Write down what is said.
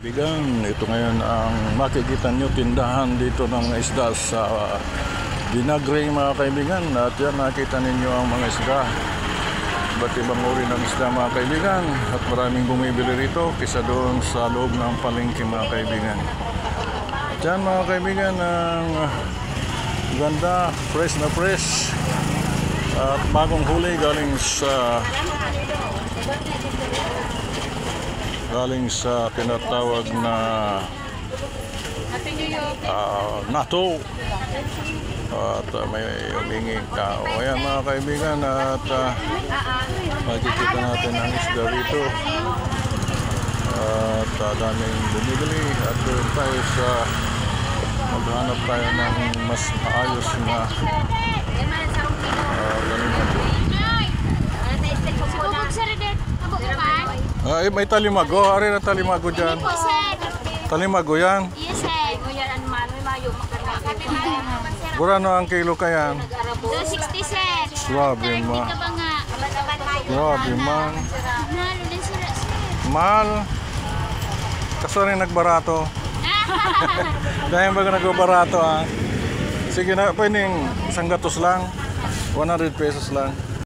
Bigan, ito ngayon ang makikita nyo tindahan dito ng isda sa Binagre mga kaibigan. At yan nakita ninyo ang mga isda. Iba't ibang uri ng isda mga kaibigan. At maraming bumibili rito kaysa doon sa loob ng palengke mga kaibigan. At yan mga kaibigan ang ganda, fresh na fresh. At bagong huli galing sa tinatawag na nato. At may huminging tao. Ayan mga kaibigan, at makikita natin ang isda rito. At daming bumibili. At doon tayo sa maghanap tayo ng mas maayos na may talimago. Ari na talimago dyan. Talimago yan. Burano ang kilo kayan? 260 sir. Grabe ma. Grabe man. Mahal. Kaso rin nagbarato. Dahil ba nagbarato ha? Sige na, pwedeng isang gatos lang. 100 pesos lang.